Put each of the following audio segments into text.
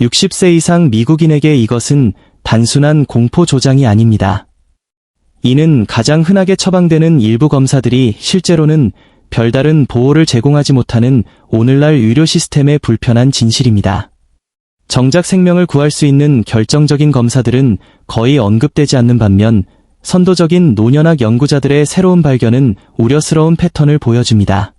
60세 이상 미국인에게 이것은 단순한 공포 조장이 아닙니다. 이는 가장 흔하게 처방되는 일부 검사들이 실제로는 별다른 보호를 제공하지 못하는 오늘날 의료 시스템의 불편한 진실입니다. 정작 생명을 구할 수 있는 결정적인 검사들은 거의 언급되지 않는 반면 선도적인 노년학 연구자들의 새로운 발견은 우려스러운 패턴을 보여줍니다.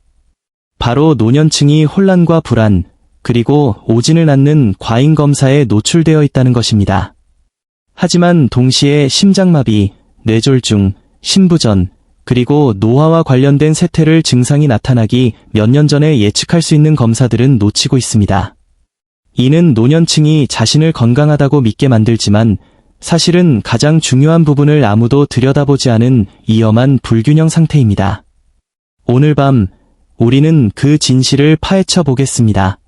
바로 노년층이 혼란과 불안, 그리고 오진을 낳는 과잉 검사에 노출되어 있다는 것입니다. 하지만 동시에 심장마비, 뇌졸중, 심부전, 그리고 노화와 관련된 세태를 증상이 나타나기 몇 년 전에 예측할 수 있는 검사들은 놓치고 있습니다. 이는 노년층이 자신을 건강하다고 믿게 만들지만 사실은 가장 중요한 부분을 아무도 들여다보지 않은 위험한 불균형 상태입니다. 오늘 밤 우리는 그 진실을 파헤쳐 보겠습니다.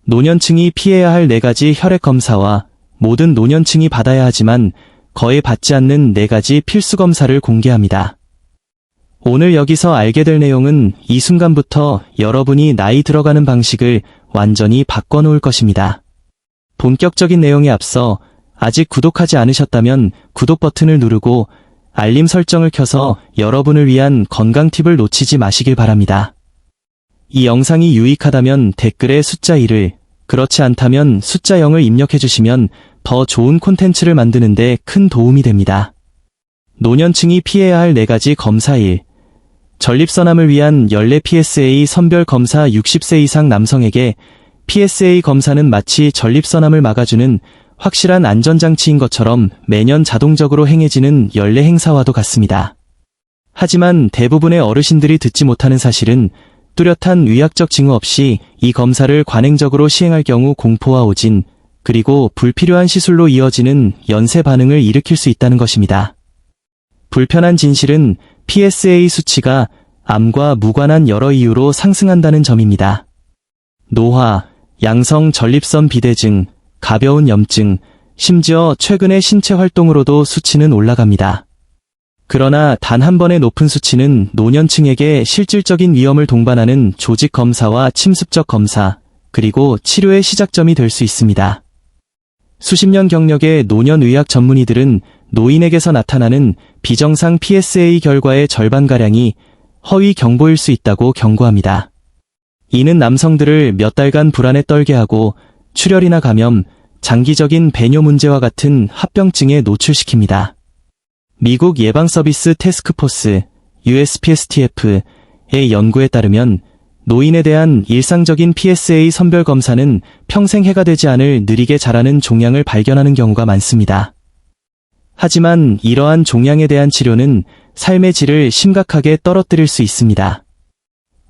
노년층이 피해야 할 4가지 혈액 검사와 모든 노년층이 받아야 하지만 거의 받지 않는 4가지 필수 검사를 공개합니다. 오늘 여기서 알게 될 내용은 이 순간부터 여러분이 나이 들어가는 방식을 완전히 바꿔놓을 것입니다. 본격적인 내용에 앞서 아직 구독하지 않으셨다면 구독 버튼을 누르고 알림 설정을 켜서 여러분을 위한 건강 팁을 놓치지 마시길 바랍니다. 이 영상이 유익하다면 댓글에 숫자 1을, 그렇지 않다면 숫자 0을 입력해주시면 더 좋은 콘텐츠를 만드는 데 큰 도움이 됩니다. 노년층이 피해야 할 4가지 검사 1. 전립선암을 위한 연례 PSA 선별 검사. 60세 이상 남성에게 PSA 검사는 마치 전립선암을 막아주는 확실한 안전장치인 것처럼 매년 자동적으로 행해지는 연례 행사와도 같습니다. 하지만 대부분의 어르신들이 듣지 못하는 사실은 뚜렷한 의학적 징후 없이 이 검사를 관행적으로 시행할 경우 공포와 오진, 그리고 불필요한 시술로 이어지는 연쇄 반응을 일으킬 수 있다는 것입니다. 불편한 진실은 PSA 수치가 암과 무관한 여러 이유로 상승한다는 점입니다. 노화, 양성 전립선 비대증, 가벼운 염증, 심지어 최근의 신체 활동으로도 수치는 올라갑니다. 그러나 단 한 번의 높은 수치는 노년층에게 실질적인 위험을 동반하는 조직 검사와 침습적 검사, 그리고 치료의 시작점이 될 수 있습니다. 수십 년 경력의 노년의학 전문의들은 노인에게서 나타나는 비정상 PSA 결과의 절반가량이 허위 경보일 수 있다고 경고합니다. 이는 남성들을 몇 달간 불안에 떨게 하고 출혈이나 감염, 장기적인 배뇨 문제와 같은 합병증에 노출시킵니다. 미국 예방서비스 태스크포스 USPSTF의 연구에 따르면 노인에 대한 일상적인 PSA 선별 검사는 평생 해가 되지 않을 느리게 자라는 종양을 발견하는 경우가 많습니다. 하지만 이러한 종양에 대한 치료는 삶의 질을 심각하게 떨어뜨릴 수 있습니다.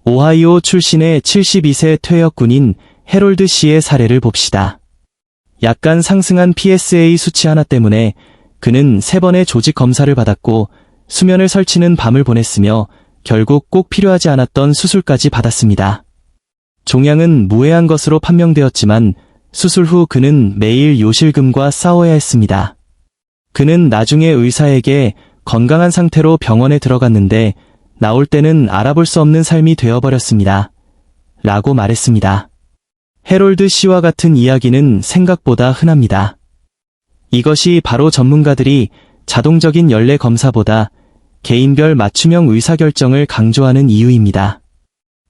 오하이오 출신의 72세 퇴역 군인 해롤드 씨의 사례를 봅시다. 약간 상승한 PSA 수치 하나 때문에 그는 3번의 조직 검사를 받았고 수면을 설치는 밤을 보냈으며 결국 꼭 필요하지 않았던 수술까지 받았습니다. 종양은 무해한 것으로 판명되었지만 수술 후 그는 매일 요실금과 싸워야 했습니다. 그는 나중에 의사에게 건강한 상태로 병원에 들어갔는데 나올 때는 알아볼 수 없는 삶이 되어버렸습니다. 라고 말했습니다. 해롤드 씨와 같은 이야기는 생각보다 흔합니다. 이것이 바로 전문가들이 자동적인 연례 검사보다 개인별 맞춤형 의사결정을 강조하는 이유입니다.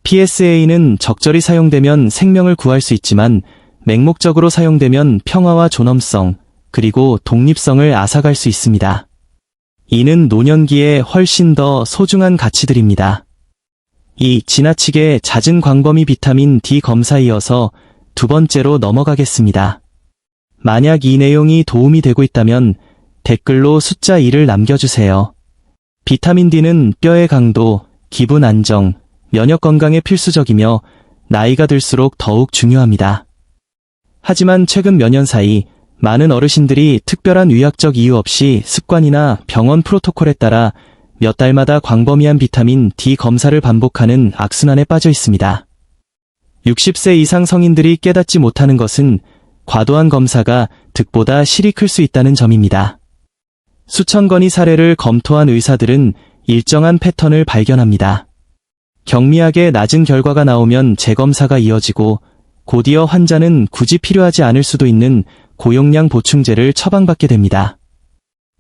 PSA는 적절히 사용되면 생명을 구할 수 있지만 맹목적으로 사용되면 평화와 존엄성, 그리고 독립성을 앗아갈 수 있습니다. 이는 노년기에 훨씬 더 소중한 가치들입니다. 이 지나치게 잦은 광범위 비타민 D 검사에 이어서 2번째로 넘어가겠습니다. 만약 이 내용이 도움이 되고 있다면 댓글로 숫자 2를 남겨주세요. 비타민 D는 뼈의 강도, 기분 안정, 면역 건강에 필수적이며 나이가 들수록 더욱 중요합니다. 하지만 최근 몇 년 사이 많은 어르신들이 특별한 의학적 이유 없이 습관이나 병원 프로토콜에 따라 몇 달마다 광범위한 비타민 D 검사를 반복하는 악순환에 빠져 있습니다. 60세 이상 성인들이 깨닫지 못하는 것은 과도한 검사가 득보다 실이 클 수 있다는 점입니다. 수천 건의 사례를 검토한 의사들은 일정한 패턴을 발견합니다. 경미하게 낮은 결과가 나오면 재검사가 이어지고 곧이어 환자는 굳이 필요하지 않을 수도 있는 고용량 보충제를 처방받게 됩니다.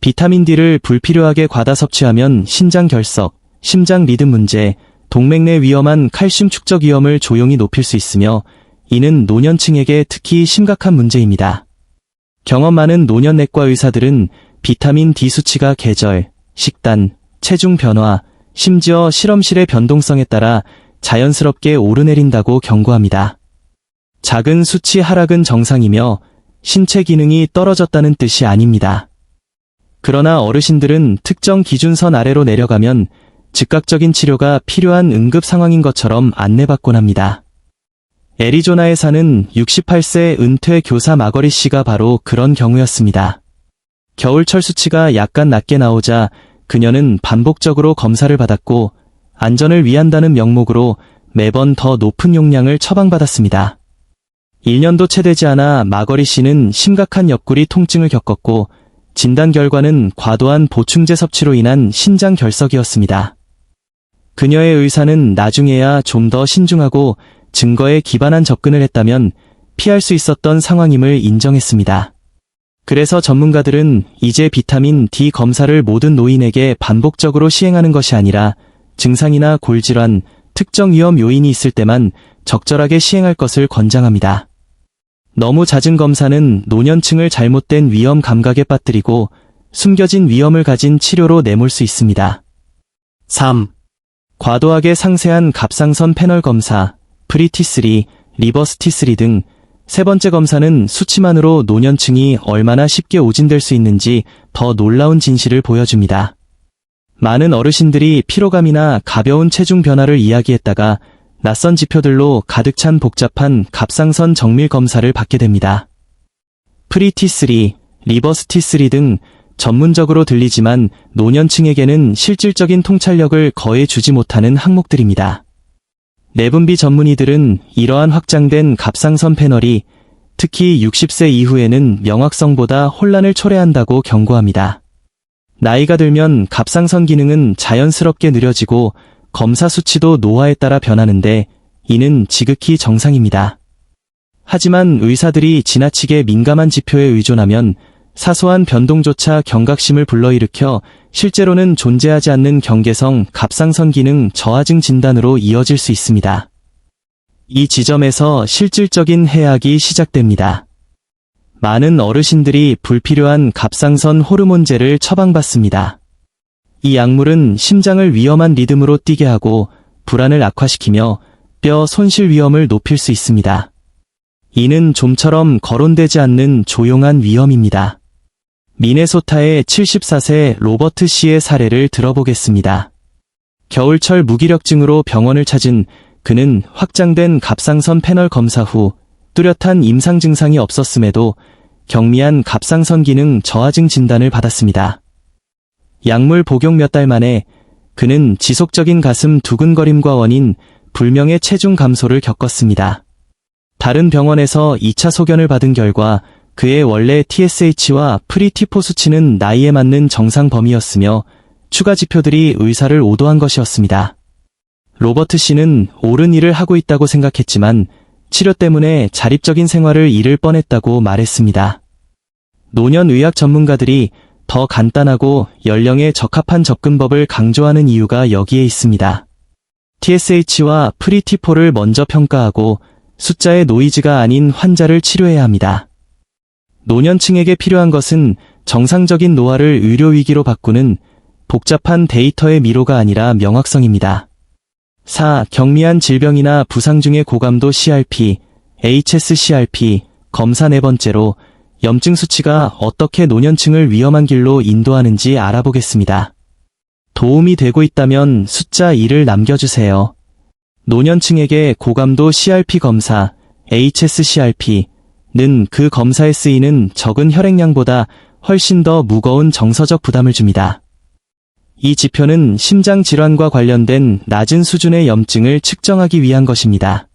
비타민 D를 불필요하게 과다 섭취하면 신장 결석, 심장 리듬 문제, 동맥 내 위험한 칼슘 축적 위험을 조용히 높일 수 있으며 이는 노년층에게 특히 심각한 문제입니다. 경험 많은 노년내과 의사들은 비타민 D 수치가 계절, 식단, 체중 변화, 심지어 실험실의 변동성에 따라 자연스럽게 오르내린다고 경고합니다. 작은 수치 하락은 정상이며 신체 기능이 떨어졌다는 뜻이 아닙니다. 그러나 어르신들은 특정 기준선 아래로 내려가면 즉각적인 치료가 필요한 응급 상황인 것처럼 안내받곤 합니다. 애리조나에 사는 68세 은퇴 교사 마거리 씨가 바로 그런 경우였습니다. 겨울철 수치가 약간 낮게 나오자 그녀는 반복적으로 검사를 받았고 안전을 위한다는 명목으로 매번 더 높은 용량을 처방받았습니다. 1년도 채 되지 않아 마거리 씨는 심각한 옆구리 통증을 겪었고 진단 결과는 과도한 보충제 섭취로 인한 신장 결석이었습니다. 그녀의 의사는 나중에야 좀 더 신중하고 증거에 기반한 접근을 했다면 피할 수 있었던 상황임을 인정했습니다. 그래서 전문가들은 이제 비타민 D 검사를 모든 노인에게 반복적으로 시행하는 것이 아니라 증상이나 골질환, 특정 위험 요인이 있을 때만 적절하게 시행할 것을 권장합니다. 너무 잦은 검사는 노년층을 잘못된 위험 감각에 빠뜨리고 숨겨진 위험을 가진 치료로 내몰 수 있습니다. 3. 과도하게 상세한 갑상선 패널 검사, 프리-T3, 리버스 T3 등 세 번째 검사는 수치만으로 노년층이 얼마나 쉽게 오진될 수 있는지 더 놀라운 진실을 보여줍니다. 많은 어르신들이 피로감이나 가벼운 체중 변화를 이야기했다가 낯선 지표들로 가득 찬 복잡한 갑상선 정밀 검사를 받게 됩니다. 프리-T3, 리버스 T3 등 전문적으로 들리지만 노년층에게는 실질적인 통찰력을 거의 주지 못하는 항목들입니다. 내분비 전문의들은 이러한 확장된 갑상선 패널이 특히 60세 이후에는 명확성보다 혼란을 초래한다고 경고합니다. 나이가 들면 갑상선 기능은 자연스럽게 느려지고 검사 수치도 노화에 따라 변하는데 이는 지극히 정상입니다. 하지만 의사들이 지나치게 민감한 지표에 의존하면 사소한 변동조차 경각심을 불러일으켜 실제로는 존재하지 않는 경계성 갑상선 기능 저하증 진단으로 이어질 수 있습니다. 이 지점에서 실질적인 해악이 시작됩니다. 많은 어르신들이 불필요한 갑상선 호르몬제를 처방받습니다. 이 약물은 심장을 위험한 리듬으로 뛰게 하고 불안을 악화시키며 뼈 손실 위험을 높일 수 있습니다. 이는 좀처럼 거론되지 않는 조용한 위험입니다. 미네소타의 74세 로버트 씨의 사례를 들어보겠습니다. 겨울철 무기력증으로 병원을 찾은 그는 확장된 갑상선 패널 검사 후 뚜렷한 임상 증상이 없었음에도 경미한 갑상선 기능 저하증 진단을 받았습니다. 약물 복용 몇 달 만에 그는 지속적인 가슴 두근거림과 원인 불명의 체중 감소를 겪었습니다. 다른 병원에서 2차 소견을 받은 결과 그의 원래 TSH와 프리-T4 수치는 나이에 맞는 정상 범위였으며 추가 지표들이 의사를 오도한 것이었습니다. 로버트 씨는 옳은 일을 하고 있다고 생각했지만 치료 때문에 자립적인 생활을 잃을 뻔했다고 말했습니다. 노년의학 전문가들이 더 간단하고 연령에 적합한 접근법을 강조하는 이유가 여기에 있습니다. TSH와 프리-T4를 먼저 평가하고 숫자의 노이즈가 아닌 환자를 치료해야 합니다. 노년층에게 필요한 것은 정상적인 노화를 의료위기로 바꾸는 복잡한 데이터의 미로가 아니라 명확성입니다. 4. 경미한 질병이나 부상 중의 고감도 CRP, HSCRP, 검사 네 번째로 염증 수치가 어떻게 노년층을 위험한 길로 인도하는지 알아보겠습니다. 도움이 되고 있다면 숫자 2를 남겨주세요. 노년층에게 고감도 CRP 검사, HSCRP, 는 그 검사에 쓰이는 적은 혈액량보다 훨씬 더 무거운 정서적 부담을 줍니다. 이 지표는 심장 질환과 관련된 낮은 수준의 염증을 측정하기 위한 것입니다.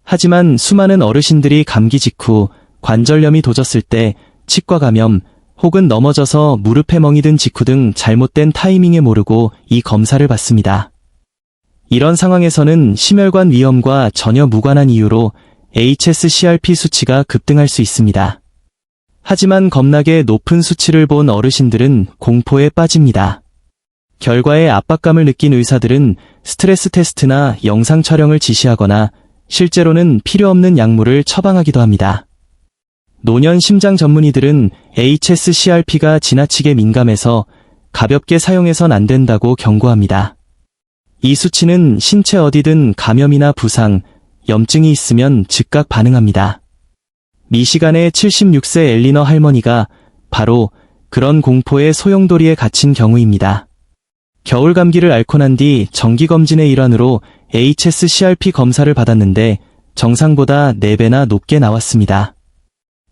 하지만 수많은 어르신들이 감기 직후 관절염이 도졌을 때 치과 감염 혹은 넘어져서 무릎에 멍이 든 직후 등 잘못된 타이밍에 모르고 이 검사를 받습니다. 이런 상황에서는 심혈관 위험과 전혀 무관한 이유로 hsCRP 수치가 급등할 수 있습니다. 하지만 겁나게 높은 수치를 본 어르신들은 공포에 빠집니다. 결과에 압박감을 느낀 의사들은 스트레스 테스트나 영상 촬영을 지시하거나 실제로는 필요 없는 약물을 처방하기도 합니다. 노년 심장 전문의들은 hsCRP가 지나치게 민감해서 가볍게 사용해선 안 된다고 경고합니다. 이 수치는 신체 어디든 감염이나 부상, 염증이 있으면 즉각 반응합니다. 미시간의 76세 엘리너 할머니가 바로 그런 공포의 소용돌이에 갇힌 경우입니다. 겨울 감기를 앓고 난 뒤 정기검진의 일환으로 hsCRP 검사를 받았는데 정상보다 4배나 높게 나왔습니다.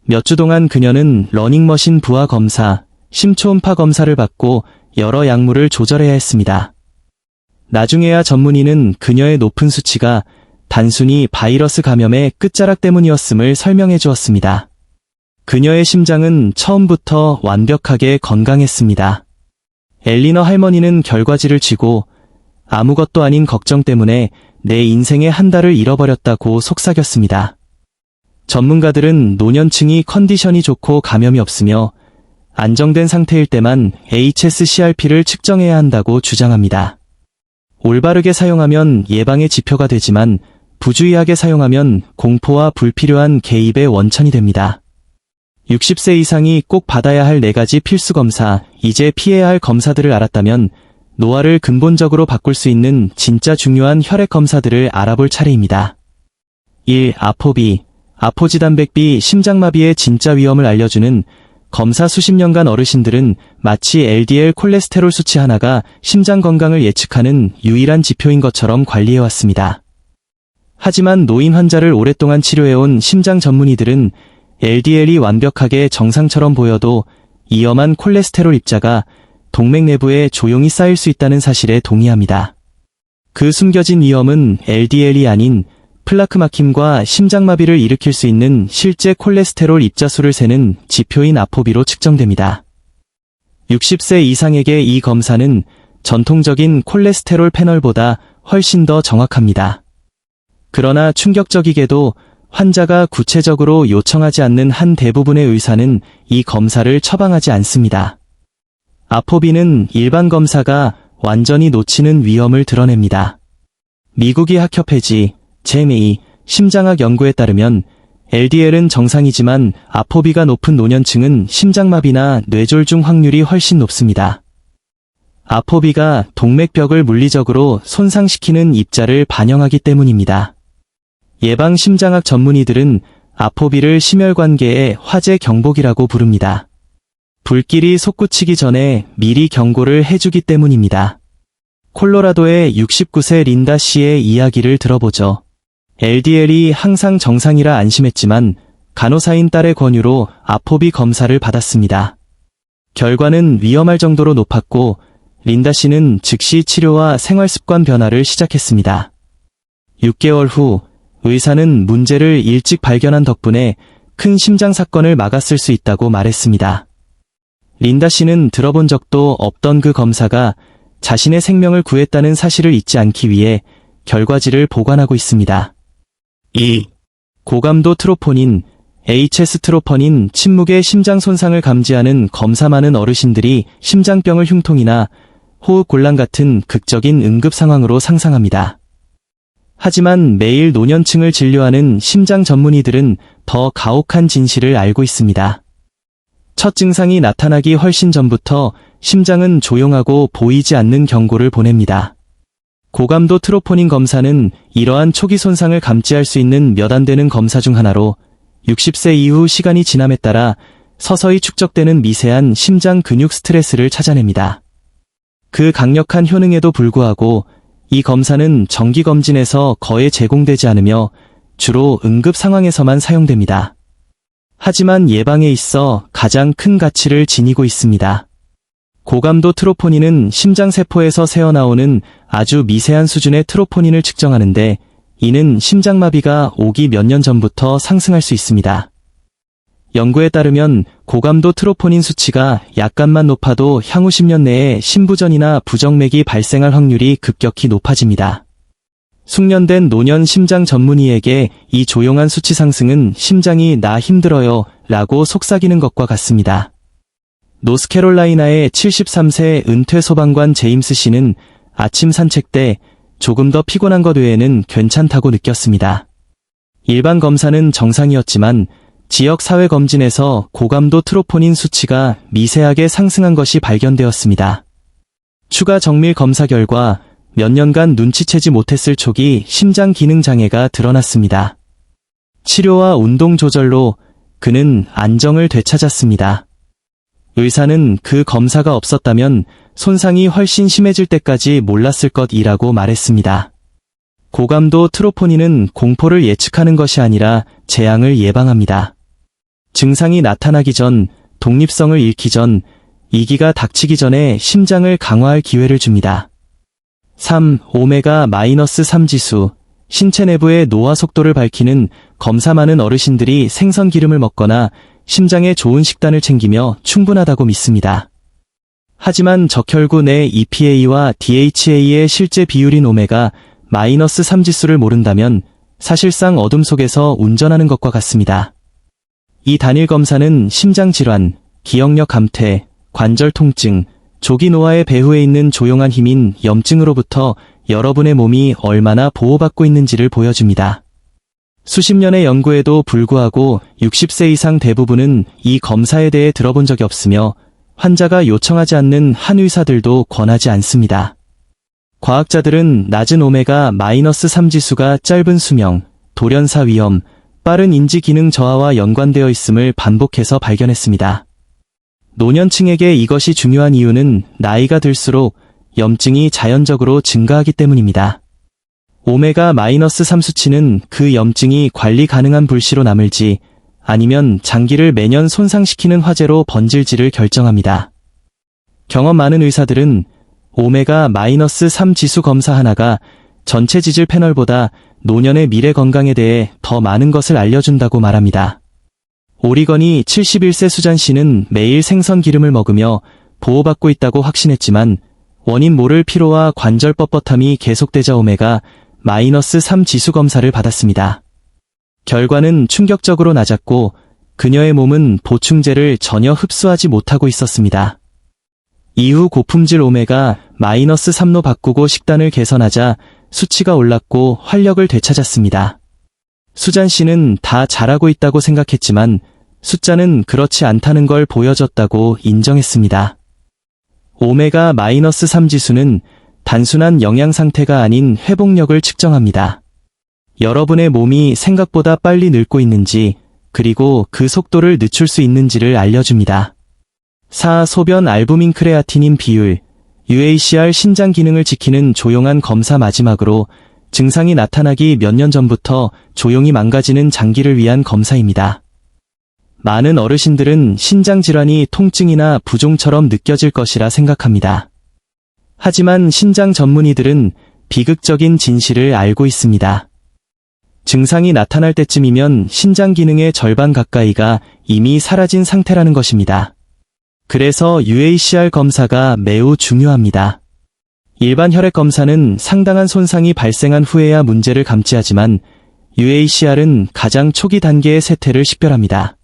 몇 주 동안 그녀는 러닝머신 부하 검사, 심초음파 검사를 받고 여러 약물을 조절해야 했습니다. 나중에야 전문의는 그녀의 높은 수치가 단순히 바이러스 감염의 끝자락 때문이었음을 설명해 주었습니다. 그녀의 심장은 처음부터 완벽하게 건강했습니다. 엘리너 할머니는 결과지를 쥐고 아무것도 아닌 걱정 때문에 내 인생의 한 달을 잃어버렸다고 속삭였습니다. 전문가들은 노년층이 컨디션이 좋고 감염이 없으며 안정된 상태일 때만 hsCRP를 측정해야 한다고 주장합니다. 올바르게 사용하면 예방의 지표가 되지만 부주의하게 사용하면 공포와 불필요한 개입의 원천이 됩니다. 60세 이상이 꼭 받아야 할 4가지 필수 검사, 이제 피해야 할 검사들을 알았다면 노화를 근본적으로 바꿀 수 있는 진짜 중요한 혈액 검사들을 알아볼 차례입니다. 1. 아포비, 아포지단백비 심장마비의 진짜 위험을 알려주는 검사. 수십 년간 어르신들은 마치 LDL 콜레스테롤 수치 하나가 심장 건강을 예측하는 유일한 지표인 것처럼 관리해왔습니다. 하지만 노인 환자를 오랫동안 치료해온 심장 전문의들은 LDL이 완벽하게 정상처럼 보여도 위험한 콜레스테롤 입자가 동맥 내부에 조용히 쌓일 수 있다는 사실에 동의합니다. 그 숨겨진 위험은 LDL이 아닌 플라크 막힘과 심장마비를 일으킬 수 있는 실제 콜레스테롤 입자수를 세는 지표인 아포비로 측정됩니다. 60세 이상에게 이 검사는 전통적인 콜레스테롤 패널보다 훨씬 더 정확합니다. 그러나 충격적이게도 환자가 구체적으로 요청하지 않는 한 대부분의 의사는 이 검사를 처방하지 않습니다. 아포비는 일반 검사가 완전히 놓치는 위험을 드러냅니다. 미국의 학협회지 JMA 심장학 연구에 따르면 LDL은 정상이지만 아포비가 높은 노년층은 심장마비나 뇌졸중 확률이 훨씬 높습니다. 아포비가 동맥벽을 물리적으로 손상시키는 입자를 반영하기 때문입니다. 예방 심장학 전문의들은 아포비를 심혈관계의 화재 경보기라고 부릅니다. 불길이 솟구치기 전에 미리 경고를 해주기 때문입니다. 콜로라도의 69세 린다 씨의 이야기를 들어보죠. LDL이 항상 정상이라 안심했지만 간호사인 딸의 권유로 아포비 검사를 받았습니다. 결과는 위험할 정도로 높았고 린다 씨는 즉시 치료와 생활습관 변화를 시작했습니다. 6개월 후 의사는 문제를 일찍 발견한 덕분에 큰 심장 사건을 막았을 수 있다고 말했습니다. 린다 씨는 들어본 적도 없던 그 검사가 자신의 생명을 구했다는 사실을 잊지 않기 위해 결과지를 보관하고 있습니다. 2. 고감도 트로포닌, hs트로포닌 침묵의 심장 손상을 감지하는 검사. 많은 어르신들이 심장병을 흉통이나 호흡 곤란 같은 극적인 응급 상황으로 상상합니다. 하지만 매일 노년층을 진료하는 심장 전문의들은 더 가혹한 진실을 알고 있습니다. 첫 증상이 나타나기 훨씬 전부터 심장은 조용하고 보이지 않는 경고를 보냅니다. 고감도 트로포닌 검사는 이러한 초기 손상을 감지할 수 있는 몇 안 되는 검사 중 하나로 60세 이후 시간이 지남에 따라 서서히 축적되는 미세한 심장 근육 스트레스를 찾아냅니다. 그 강력한 효능에도 불구하고 이 검사는 정기검진에서 거의 제공되지 않으며 주로 응급 상황에서만 사용됩니다. 하지만 예방에 있어 가장 큰 가치를 지니고 있습니다. 고감도 트로포닌은 심장세포에서 새어나오는 아주 미세한 수준의 트로포닌을 측정하는데 이는 심장마비가 오기 몇 년 전부터 상승할 수 있습니다. 연구에 따르면 고감도 트로포닌 수치가 약간만 높아도 향후 10년 내에 심부전이나 부정맥이 발생할 확률이 급격히 높아집니다. 숙련된 노년 심장 전문의에게 이 조용한 수치 상승은 심장이 나 힘들어요 라고 속삭이는 것과 같습니다. 노스캐롤라이나의 73세 은퇴 소방관 제임스 씨는 아침 산책 때 조금 더 피곤한 것 외에는 괜찮다고 느꼈습니다. 일반 검사는 정상이었지만 지역 사회 검진에서 고감도 트로포닌 수치가 미세하게 상승한 것이 발견되었습니다. 추가 정밀 검사 결과 몇 년간 눈치채지 못했을 초기 심장 기능 장애가 드러났습니다. 치료와 운동 조절로 그는 안정을 되찾았습니다. 의사는 그 검사가 없었다면 손상이 훨씬 심해질 때까지 몰랐을 것이라고 말했습니다. 고감도 트로포닌은 공포를 예측하는 것이 아니라 재앙을 예방합니다. 증상이 나타나기 전, 독립성을 잃기 전, 이기가 닥치기 전에 심장을 강화할 기회를 줍니다. 3. 오메가-3 지수. 신체 내부의 노화 속도를 밝히는 검사. 많은 어르신들이 생선 기름을 먹거나 심장에 좋은 식단을 챙기며 충분하다고 믿습니다. 하지만 적혈구 내 EPA와 DHA의 실제 비율인 오메가-3 지수를 모른다면 사실상 어둠 속에서 운전하는 것과 같습니다. 이 단일 검사는 심장질환, 기억력 감퇴, 관절 통증, 조기 노화의 배후에 있는 조용한 힘인 염증으로부터 여러분의 몸이 얼마나 보호받고 있는지를 보여줍니다. 수십 년의 연구에도 불구하고 60세 이상 대부분은 이 검사에 대해 들어본 적이 없으며 환자가 요청하지 않는 한 의사들도 권하지 않습니다. 과학자들은 낮은 오메가-3 지수가 짧은 수명, 돌연사 위험, 빠른 인지 기능 저하와 연관되어 있음을 반복해서 발견했습니다. 노년층에게 이것이 중요한 이유는 나이가 들수록 염증이 자연적으로 증가하기 때문입니다. 오메가-3 수치는 그 염증이 관리 가능한 불씨로 남을지 아니면 장기를 매년 손상시키는 화재로 번질지를 결정합니다. 경험 많은 의사들은 오메가-3 지수 검사 하나가 전체 지질 패널보다 노년의 미래 건강에 대해 더 많은 것을 알려준다고 말합니다. 오리건이 71세 수잔 씨는 매일 생선 기름을 먹으며 보호받고 있다고 확신했지만 원인 모를 피로와 관절 뻣뻣함이 계속되자 오메가-3 지수 검사를 받았습니다. 결과는 충격적으로 낮았고 그녀의 몸은 보충제를 전혀 흡수하지 못하고 있었습니다. 이후 고품질 오메가-3로 바꾸고 식단을 개선하자 수치가 올랐고 활력을 되찾았습니다. 수잔 씨는 다 잘하고 있다고 생각했지만 숫자는 그렇지 않다는 걸 보여줬다고 인정했습니다. 오메가-3 지수는 단순한 영양 상태가 아닌 회복력을 측정합니다. 여러분의 몸이 생각보다 빨리 늙고 있는지, 그리고 그 속도를 늦출 수 있는지를 알려줍니다. 4. 소변 알부민 크레아티닌 비율. UACR 신장 기능을 지키는 조용한 검사. 마지막으로 증상이 나타나기 몇 년 전부터 조용히 망가지는 장기를 위한 검사입니다. 많은 어르신들은 신장 질환이 통증이나 부종처럼 느껴질 것이라 생각합니다. 하지만 신장 전문의들은 비극적인 진실을 알고 있습니다. 증상이 나타날 때쯤이면 신장 기능의 절반 가까이가 이미 사라진 상태라는 것입니다. 그래서 UACR 검사가 매우 중요합니다. 일반 혈액 검사는 상당한 손상이 발생한 후에야 문제를 감지하지만 UACR은 가장 초기 단계의 세태를 식별합니다.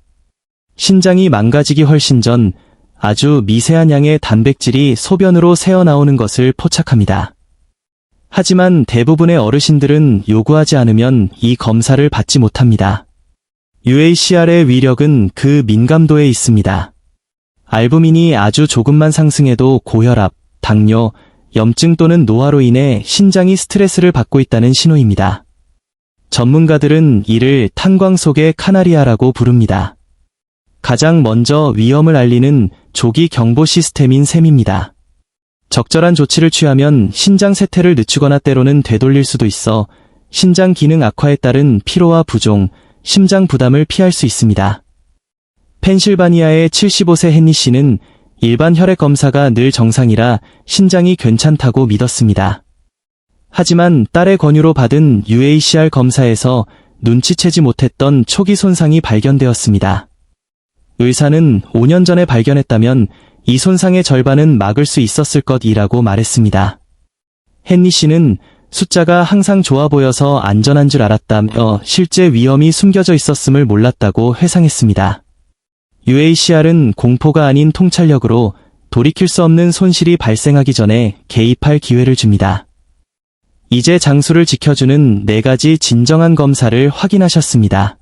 신장이 망가지기 훨씬 전 아주 미세한 양의 단백질이 소변으로 새어나오는 것을 포착합니다. 하지만 대부분의 어르신들은 요구하지 않으면 이 검사를 받지 못합니다. UACR의 위력은 그 민감도에 있습니다. 알부민이 아주 조금만 상승해도 고혈압, 당뇨, 염증 또는 노화로 인해 신장이 스트레스를 받고 있다는 신호입니다. 전문가들은 이를 탄광 속의 카나리아라고 부릅니다. 가장 먼저 위험을 알리는 조기 경보 시스템인 셈입니다. 적절한 조치를 취하면 신장 세태를 늦추거나 때로는 되돌릴 수도 있어 신장 기능 악화에 따른 피로와 부종, 심장 부담을 피할 수 있습니다. 펜실바니아의 75세 헨리 씨는 일반 혈액 검사가 늘 정상이라 신장이 괜찮다고 믿었습니다. 하지만 딸의 권유로 받은 UACR 검사에서 눈치채지 못했던 초기 손상이 발견되었습니다. 의사는 5년 전에 발견했다면 이 손상의 절반은 막을 수 있었을 것이라고 말했습니다. 헨리 씨는 숫자가 항상 좋아 보여서 안전한 줄 알았다며 실제 위험이 숨겨져 있었음을 몰랐다고 회상했습니다. UACR은 공포가 아닌 통찰력으로 돌이킬 수 없는 손실이 발생하기 전에 개입할 기회를 줍니다. 이제 장수를 지켜주는 4가지 진정한 검사를 확인하셨습니다.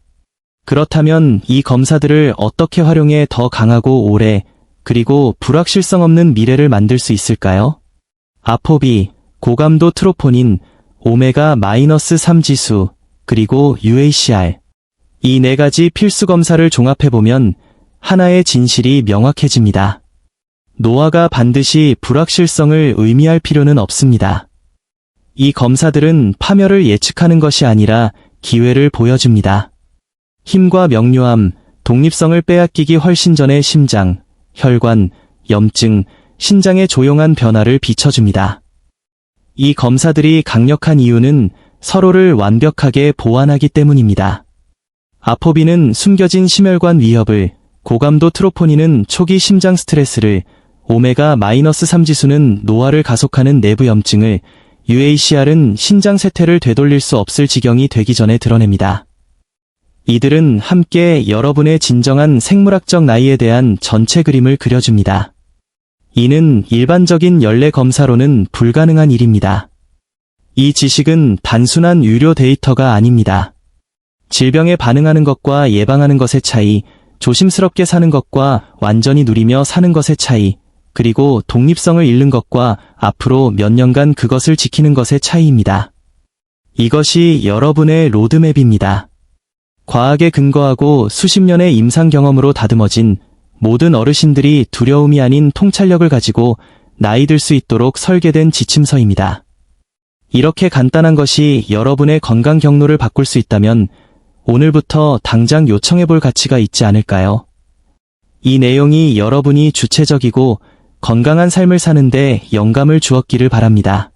그렇다면 이 검사들을 어떻게 활용해 더 강하고 오래, 그리고 불확실성 없는 미래를 만들 수 있을까요? 아포비, 고감도 트로포닌, 오메가-3 지수, 그리고 UACR. 이 4가지 필수 검사를 종합해보면 하나의 진실이 명확해집니다. 노화가 반드시 불확실성을 의미할 필요는 없습니다. 이 검사들은 파멸을 예측하는 것이 아니라 기회를 보여줍니다. 힘과 명료함, 독립성을 빼앗기기 훨씬 전에 심장, 혈관, 염증, 신장의 조용한 변화를 비춰줍니다. 이 검사들이 강력한 이유는 서로를 완벽하게 보완하기 때문입니다. 아포비는 숨겨진 심혈관 위협을, 고감도 트로포닌은 초기 심장 스트레스를, 오메가-3 지수는 노화를 가속하는 내부 염증을, UACR은 신장 쇠퇴를 되돌릴 수 없을 지경이 되기 전에 드러냅니다. 이들은 함께 여러분의 진정한 생물학적 나이에 대한 전체 그림을 그려줍니다. 이는 일반적인 연례 검사로는 불가능한 일입니다. 이 지식은 단순한 유료 데이터가 아닙니다. 질병에 반응하는 것과 예방하는 것의 차이, 조심스럽게 사는 것과 완전히 누리며 사는 것의 차이, 그리고 독립성을 잃는 것과 앞으로 몇 년간 그것을 지키는 것의 차이입니다. 이것이 여러분의 로드맵입니다. 과학에 근거하고 수십 년의 임상 경험으로 다듬어진 모든 어르신들이 두려움이 아닌 통찰력을 가지고 나이 들 수 있도록 설계된 지침서입니다. 이렇게 간단한 것이 여러분의 건강 경로를 바꿀 수 있다면 오늘부터 당장 요청해볼 가치가 있지 않을까요? 이 내용이 여러분이 주체적이고 건강한 삶을 사는데 영감을 주었기를 바랍니다.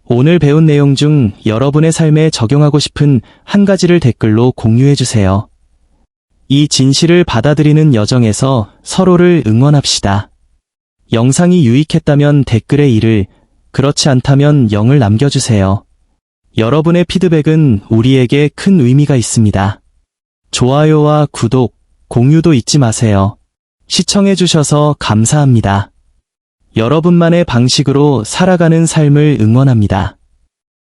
오늘 배운 내용 중 여러분의 삶에 적용하고 싶은 한 가지를 댓글로 공유해주세요. 이 진실을 받아들이는 여정에서 서로를 응원합시다. 영상이 유익했다면 댓글에 1을, 그렇지 않다면 0을 남겨주세요. 여러분의 피드백은 우리에게 큰 의미가 있습니다. 좋아요와 구독, 공유도 잊지 마세요. 시청해주셔서 감사합니다. 여러분만의 방식으로 살아가는 삶을 응원합니다.